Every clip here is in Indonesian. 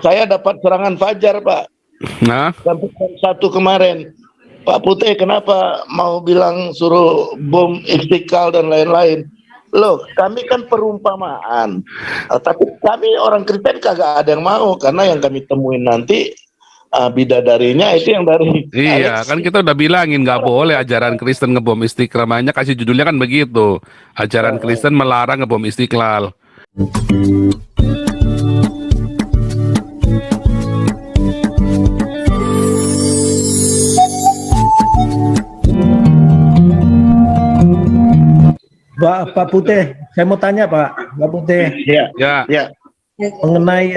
saya dapat serangan fajar, Pak. Nah, Sampai jam 1 kemarin. Pak Putih kenapa mau bilang suruh bom Istiqlal dan lain-lain? Loh, kami kan perumpamaan. Tapi kami orang Kristen kagak ada yang mau, karena yang kami temuin nanti bidadarinya itu yang dari iya, kan kita udah bilangin nggak boleh ajaran Kristen ngebom Istiqlal. Makanya kasih judulnya kan begitu. Ajaran Kristen melarang ngebom Istiqlal. Pak Putih, saya mau tanya Pak Putih. Ya. Mengenai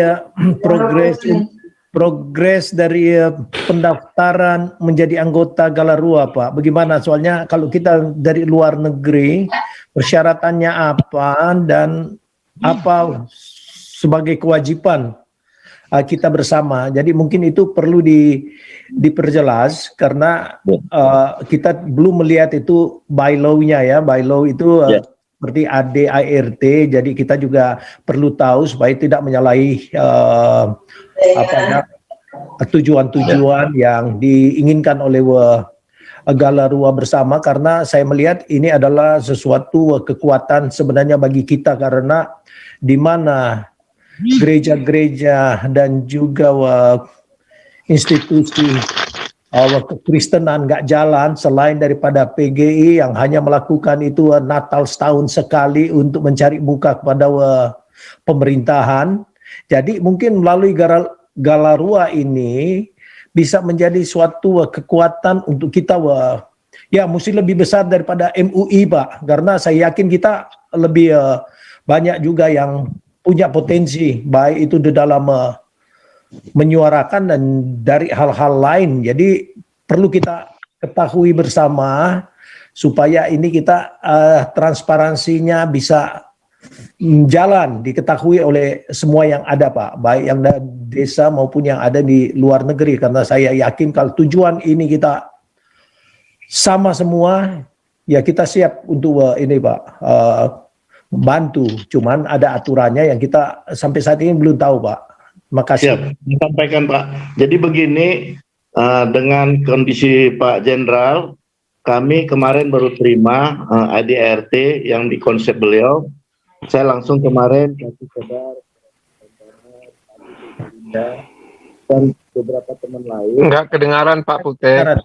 progres dari pendaftaran menjadi anggota Galarua, Pak. Bagaimana? Soalnya kalau kita dari luar negeri, persyaratannya apa dan apa sebagai kewajiban kita bersama. Jadi mungkin itu perlu diperjelas karena kita belum melihat itu bylaw-nya ya. Bylaw itu seperti ADART, jadi kita juga perlu tahu supaya tidak menyalahi tujuan-tujuan yang diinginkan oleh Galarua bersama, karena saya melihat ini adalah sesuatu kekuatan sebenarnya bagi kita, karena di mana gereja-gereja dan juga institusi kekristenan nggak jalan selain daripada PGI yang hanya melakukan itu Natal setahun sekali untuk mencari muka kepada pemerintahan. Jadi mungkin melalui Galarua ini bisa menjadi suatu kekuatan untuk kita ya mesti lebih besar daripada MUI, Pak, karena saya yakin kita lebih banyak juga yang punya potensi baik itu di dalam menyuarakan dan dari hal-hal lain. Jadi perlu kita ketahui bersama supaya ini kita transparansinya bisa jalan, diketahui oleh semua yang ada, Pak, baik yang di desa maupun yang ada di luar negeri, karena saya yakin kalau tujuan ini kita sama semua, ya kita siap untuk ini, Pak, membantu. Cuman ada aturannya yang kita sampai saat ini belum tahu, Pak. Makasih. Siap, disampaikan Pak. Jadi begini, dengan kondisi Pak Jenderal, kami kemarin baru terima ADRT yang dikonsep beliau. Saya langsung kemarin kasih kabar dan beberapa teman lain. Enggak kedengaran Pak Putih.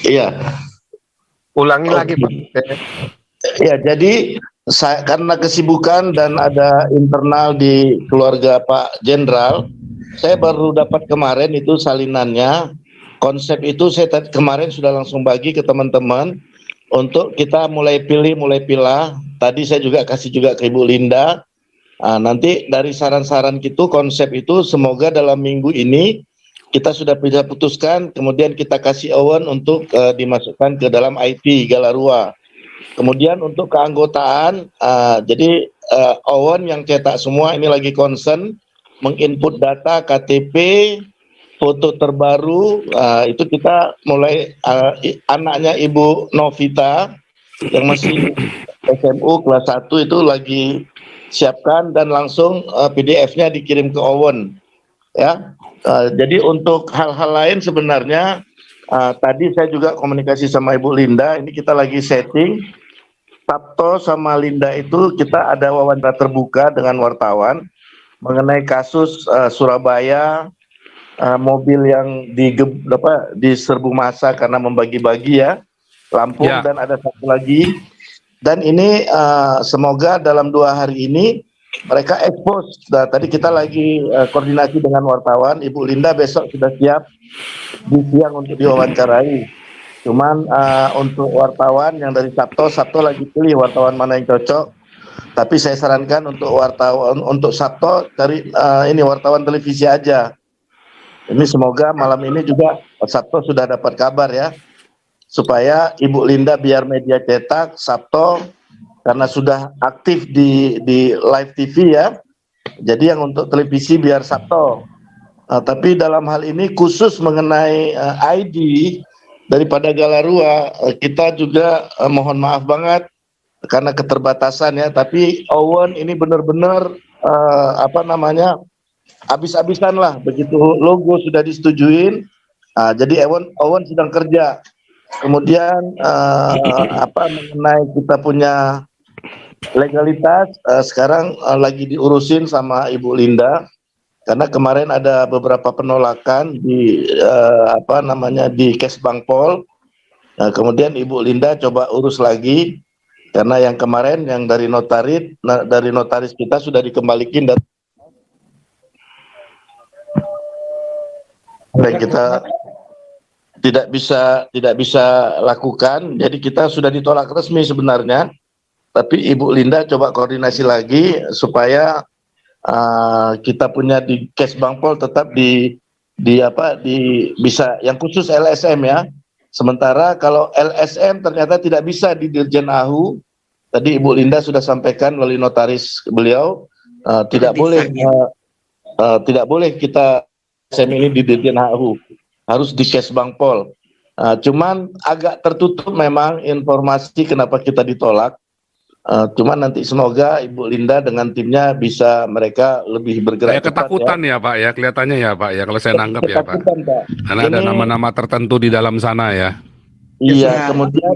Iya. Ulangi lagi Pak Putih. Ya, jadi karena kesibukan dan ada internal di keluarga Pak Jenderal, saya baru dapat kemarin itu salinannya. Konsep itu saya kemarin sudah langsung bagi ke teman-teman untuk kita mulai pilah. Tadi saya juga kasih juga ke Ibu Linda. Nanti dari saran-saran gitu, konsep itu semoga dalam minggu ini kita sudah bisa putuskan, kemudian kita kasih awan untuk dimasukkan ke dalam IT Galarua. Kemudian untuk keanggotaan, jadi Owen yang cetak semua ini lagi concern menginput data KTP, foto terbaru, itu kita mulai anaknya Ibu Novita yang masih SMU kelas 1 itu lagi siapkan dan langsung PDF-nya dikirim ke Owen. Ya, jadi untuk hal-hal lain sebenarnya tadi saya juga komunikasi sama Ibu Linda, ini kita lagi setting. Sabto sama Linda itu kita ada wawancara terbuka dengan wartawan mengenai kasus Surabaya, mobil yang diserbu massa karena membagi-bagi ya, Lampung dan ada satu lagi. Dan ini semoga dalam 2 hari ini mereka expose. Nah, tadi kita lagi koordinasi dengan wartawan, Ibu Linda besok sudah siap di siang untuk diwawancarai. Cuman untuk wartawan yang dari Sabto lagi pilih wartawan mana yang cocok. Tapi saya sarankan untuk wartawan untuk Sabto dari ini wartawan televisi aja. Ini semoga malam ini juga Sabto sudah dapat kabar ya, supaya Ibu Linda biar media cetak, Sabto karena sudah aktif di live TV ya. Jadi yang untuk televisi biar Sabto. Tapi dalam hal ini khusus mengenai ID daripada Galarua, kita juga mohon maaf banget karena keterbatasan ya, tapi Owen ini benar-benar habis-habisan lah begitu logo sudah disetujuin. Jadi Owen sedang kerja. Kemudian mengenai kita punya legalitas sekarang lagi diurusin sama Ibu Linda, karena kemarin ada beberapa penolakan di di Kesbangpol. Kemudian Ibu Linda coba urus lagi, karena yang kemarin yang dari notaris kita sudah dikembalikan dan kita tidak bisa lakukan. Jadi kita sudah ditolak resmi sebenarnya, tapi Ibu Linda coba koordinasi lagi supaya kita punya di Kesbangpol tetap bisa yang khusus LSM ya. Sementara kalau LSM ternyata tidak bisa di Dirjen AHU. Tadi Ibu Linda sudah sampaikan melalui notaris beliau tidak boleh kita LSM ini di Dirjen AHU, harus di Kesbangpol. Cuman agak tertutup memang informasi kenapa kita ditolak. Cuman nanti semoga Ibu Linda dengan timnya bisa mereka lebih bergerak Kayak cepat ketakutan ya Pak ya, kelihatannya ya Pak ya, kalau saya nangkep ya Pak. Karena ada nama-nama tertentu di dalam sana ya. Iya, kemudian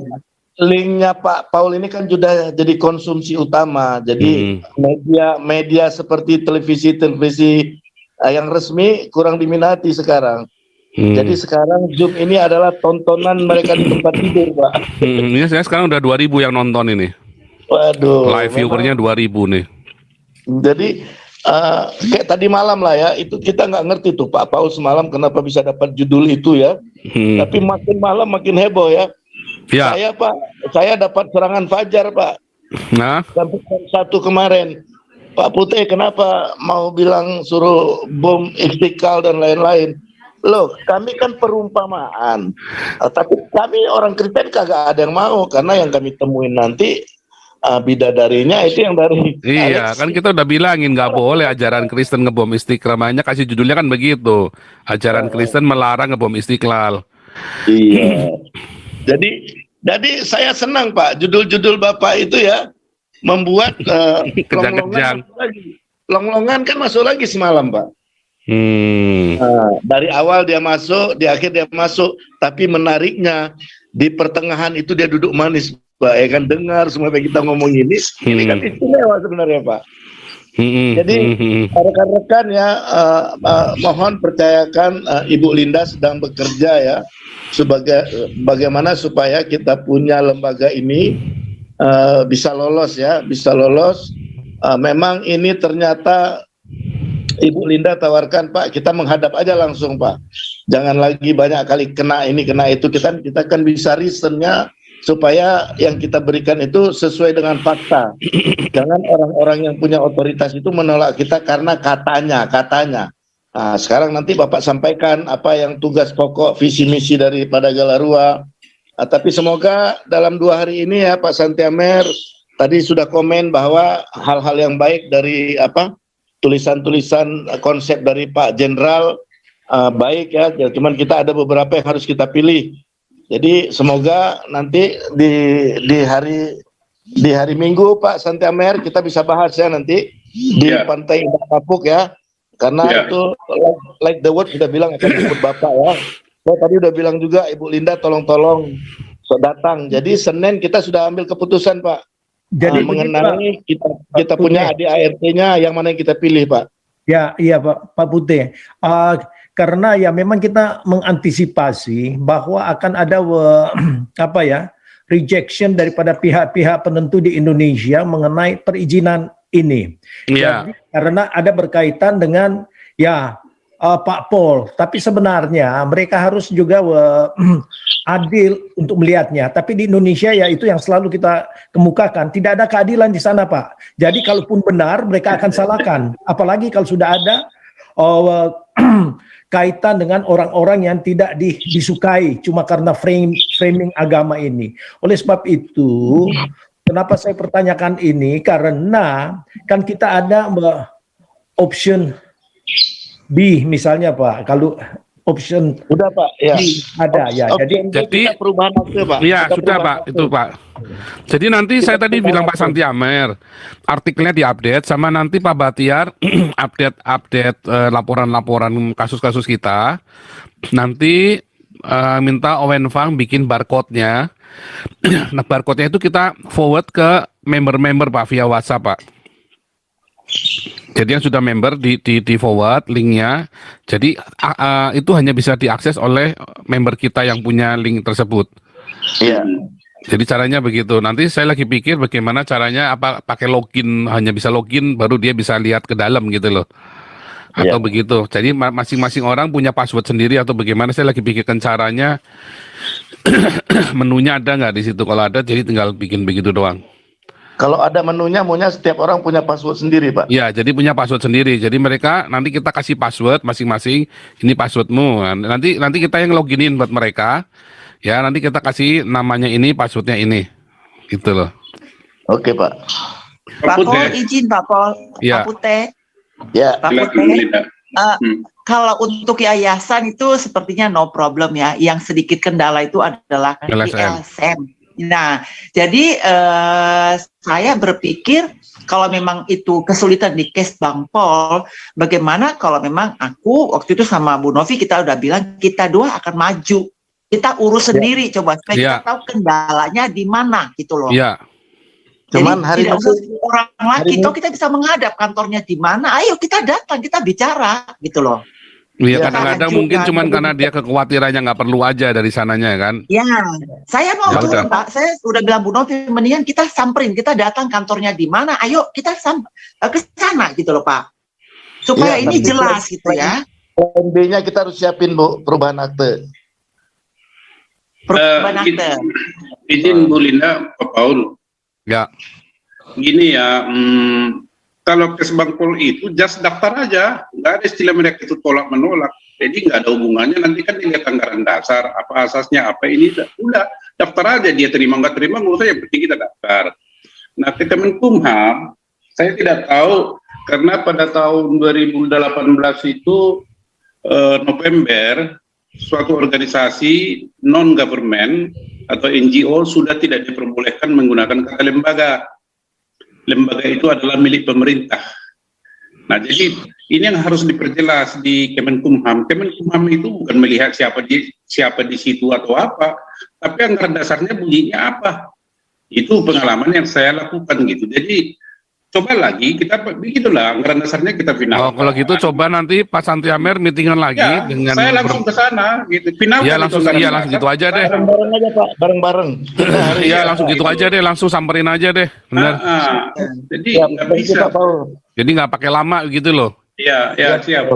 linknya Pak Paul ini kan sudah jadi konsumsi utama. Jadi media seperti televisi yang resmi kurang diminati sekarang. Jadi sekarang Zoom ini adalah tontonan mereka di tempat tidur, Pak. Ini saya sekarang udah 2.000 yang nonton ini. Waduh. Live viewernya 2.000 nih. Jadi kayak tadi malam lah ya, itu kita nggak ngerti tuh Pak Paul semalam kenapa bisa dapat judul itu ya. Tapi makin malam makin heboh ya. Ya. Saya dapat serangan fajar Pak. Nah, Sampai jam 1 kemarin. Pak Putih kenapa mau bilang suruh bom Istiqlal dan lain-lain? Loh, kami kan perumpamaan. Tapi kami orang Kristen kagak ada yang mau, karena yang kami temuin nanti bidadarinya itu yang dari iya, kan kita udah bilangin nggak boleh ajaran Kristen ngebom Istiqlal, makanya kasih judulnya kan begitu. Ajaran Kristen melarang ngebom Istiqlal. Iya. Jadi saya senang Pak, judul-judul Bapak itu ya membuat Longlongan kan masuk lagi semalam Pak. Dari awal dia masuk, di akhir dia masuk, tapi menariknya di pertengahan itu dia duduk manis Pak, ya kan, dengar semua yang kita ngomong ini kan istimewa sebenarnya Pak. Jadi rekan-rekan ya, mohon percayakan Ibu Linda sedang bekerja ya, bagaimana supaya kita punya lembaga ini bisa lolos ya, bisa lolos. Memang ini ternyata Ibu Linda tawarkan Pak, kita menghadap aja langsung Pak, jangan lagi banyak kali kena ini kena itu, kita kan bisa reasonnya supaya yang kita berikan itu sesuai dengan fakta. Jangan orang-orang yang punya otoritas itu menolak kita karena katanya. Nah, sekarang nanti Bapak sampaikan apa yang tugas pokok visi misi daripada Galarua. Tapi semoga dalam 2 hari ini ya Pak Santiamer tadi sudah komen bahwa hal-hal yang baik dari tulisan-tulisan konsep dari Pak Jenderal baik ya, cuman kita ada beberapa yang harus kita pilih. Jadi semoga nanti di hari Minggu Pak Santiamer kita bisa bahas ya nanti di Pantai Indah Kapuk ya, karena itu like the word sudah bilang akan ikut Bapak ya. Saya tadi udah bilang juga Ibu Linda tolong datang. Jadi Senin kita sudah ambil keputusan Pak. Jadi mengenai kita punya ADART-nya yang mana yang kita pilih Pak. Ya, iya Pak Putih. Karena ya memang kita mengantisipasi bahwa akan ada rejection daripada pihak-pihak penentu di Indonesia mengenai perizinan ini. Iya. Jadi, karena ada berkaitan dengan Pak Pol, tapi sebenarnya mereka harus juga adil untuk melihatnya. Tapi di Indonesia ya itu yang selalu kita kemukakan, tidak ada keadilan di sana Pak. Jadi kalaupun benar mereka akan salahkan, apalagi kalau sudah ada kaitan dengan orang-orang yang tidak disukai cuma karena framing agama ini. Oleh sebab itu, kenapa saya pertanyakan ini? Karena kan kita ada option B misalnya Pak. Kalau option udah Pak ya B ada ya. Jadi perubahan akte Pak. Iya sudah Pak, itu Pak. Jadi nanti saya tadi bilang Pak Santi Amer, artikelnya diupdate sama nanti Pak Batiar update laporan-laporan kasus-kasus kita. Nanti minta Owenfang bikin barcode-nya. Nah, barcode-nya itu kita forward ke member-member Pak via WhatsApp, Pak. Jadi yang sudah member di forward linknya. Jadi itu hanya bisa diakses oleh member kita yang punya link tersebut. Iya. Jadi caranya begitu. Nanti saya lagi pikir bagaimana caranya, apa pakai login, hanya bisa login baru dia bisa lihat ke dalam gitu loh. Atau begitu. Jadi masing-masing orang punya password sendiri atau bagaimana, saya lagi pikirkan caranya. Menunya ada nggak di situ? Kalau ada jadi tinggal bikin begitu doang. Kalau ada menunya, maunya setiap orang punya password sendiri, Pak. Ya, jadi punya password sendiri. Jadi mereka nanti kita kasih password masing-masing. Ini passwordmu. Nanti kita yang loginin buat mereka. Ya, nanti kita kasih namanya ini, passwordnya ini. Gitu loh. Oke, Pak. Pak Pol, izin Pak Pol. Ya. Pak Pute. Ya. Pak Pute. Kalau untuk yayasan itu sepertinya no problem ya. Yang sedikit kendala itu adalah LSM. Nah, jadi saya berpikir kalau memang itu kesulitan di case Bang Pol, bagaimana kalau memang aku waktu itu sama Bu Novi kita udah bilang kita dua akan maju. Kita urus sendiri coba supaya kita tahu kendalanya di mana gitu loh. Iya. Cuman hari ini orang lagi toh kita bisa menghadap kantornya di mana. Ayo kita datang, kita bicara gitu loh. Iya, kadang-kadang mungkin cuman karena dia kekhawatirannya nggak perlu aja dari sananya kan. Ya, saya mau turun Pak. Saya udah bilang Bu Novi, mendingan kita samperin, kita datang kantornya di mana. Ayo kita ke sana gitu loh Pak. Supaya ini jelas gitu ya. Plan B-nya kita harus siapin, Bu, perubahan akte. Izin Bu Linda, Pak Paul. Ya. Gini ya, kalau kes Bang Pol itu just daftar aja, nggak ada istilah mereka itu tolak menolak. Jadi nggak ada hubungannya, nanti kan dilihat anggaran dasar, apa asasnya, apa ini, udah daftar aja, dia terima nggak terima, nggak usah, yang penting kita daftar. Nah, ke Kemenkumham, saya tidak tahu karena pada tahun 2018 itu November, suatu organisasi non-government atau NGO sudah tidak diperbolehkan menggunakan kata lembaga. Lembaga itu adalah milik pemerintah. Nah, jadi ini yang harus diperjelas di Kemenkumham. Kemenkumham itu bukan melihat siapa di situ atau apa, tapi anggaran dasarnya bunyinya apa. Itu pengalaman yang saya lakukan gitu. Jadi coba lagi kita begitulah anggaran dasarnya kita final. Oh, kalau gitu coba nanti Pak Santi Amer meetingan lagi ya, dengan saya langsung ke sana gitu. Final ya langsung gitu aja deh. Bareng-bareng aja, Pak. Bareng-bareng. Iya, langsung gitu aja deh, langsung samperin aja deh. Benar. Jadi Ya, nggak bisa. Jadi nggak pakai lama gitu loh. Iya, ya, siap.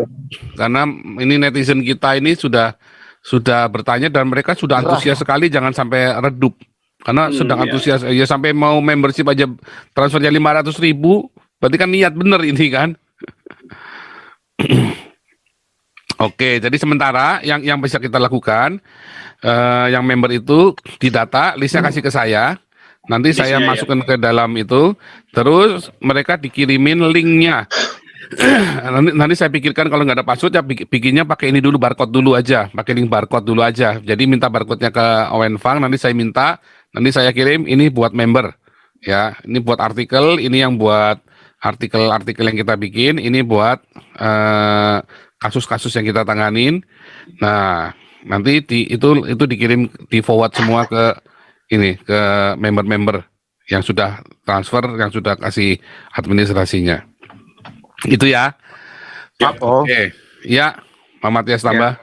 Karena ini netizen kita ini sudah bertanya dan mereka sudah antusias sekali, jangan sampai redup. Karena sedang antusias, ya sampai mau membership aja transfernya 500.000, berarti kan niat bener ini kan. Oke, jadi sementara yang bisa kita lakukan, yang member itu didata, listnya kasih ke saya, nanti saya masukkan ke dalam itu, terus mereka dikirimin linknya. Nanti saya pikirkan kalau nggak ada password ya bikinnya pakai ini dulu, barcode dulu aja, pakai link barcode dulu aja. Jadi minta barcode-nya ke Owenfang, nanti saya minta, nanti saya kirim ini buat member, ya, ini buat artikel, ini yang buat artikel-artikel yang kita bikin, ini buat kasus-kasus yang kita tanganin. Nah, nanti itu dikirim, di forward semua ke ini, ke member-member yang sudah transfer, yang sudah kasih administrasinya. Itu ya. Pak Pol. Oke. Ya, Pak Matias tambah.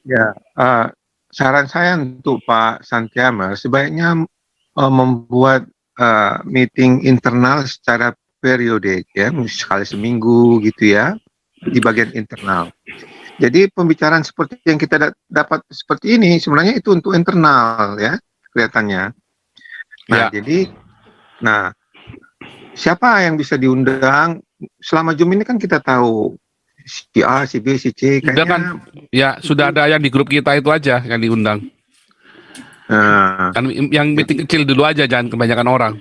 Ya, saran saya untuk Pak Santi Amer sebaiknya membuat meeting internal secara periodik ya, sekali seminggu gitu ya, di bagian internal. Jadi pembicaraan seperti yang kita dapat seperti ini sebenarnya itu untuk internal ya, kelihatannya. Nah, jadi siapa yang bisa diundang? Selama Zoom ini kan kita tahu si A, si B, si C kayaknya. Kan, ya sudah ada yang di grup kita itu aja yang diundang. Kan yang meeting kecil dulu aja, jangan kebanyakan orang.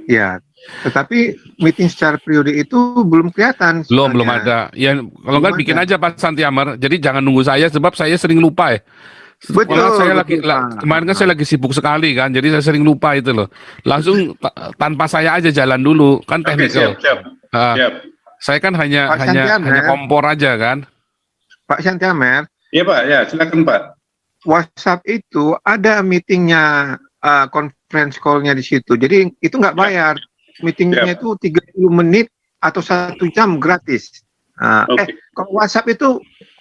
Ya, tetapi meeting secara periode itu belum kelihatan. Belum ada. Ya kalau nggak bikin aja Pak Santi Amer. Jadi jangan nunggu saya sebab saya sering lupa ya. Betul, Malah saya lagi betul, Pak. kemarin kan saya lagi sibuk sekali kan, jadi saya sering lupa itu loh. Langsung tanpa saya aja jalan dulu kan Oke, teknikal. siap. Siap. Saya kan hanya Pak Santiamer. hanya kompor aja kan. Pak Santiamer, Iya Pak, ya silakan Pak. WhatsApp itu ada meetingnya, conference call-nya di situ. Jadi itu nggak bayar. Meetingnya itu 30 menit atau 1 jam gratis. Oke. Kalau WhatsApp itu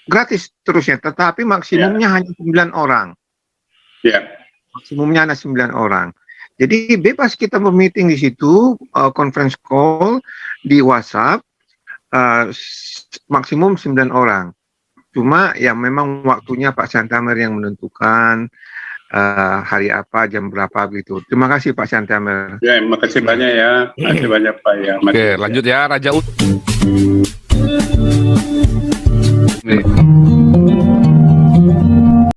gratis terusnya, tetapi maksimumnya hanya 9 orang. Ya. Maksimumnya hanya 9 orang. Jadi bebas kita meeting di situ, conference call di WhatsApp, maksimum 9 orang. Cuma ya memang waktunya Pak Santiamer yang menentukan hari apa, jam berapa gitu. Terima kasih Pak Santiamer. Ya, makasih banyak ya. Makasih banyak Pak ya. Oke, lanjut ya Raja Nih.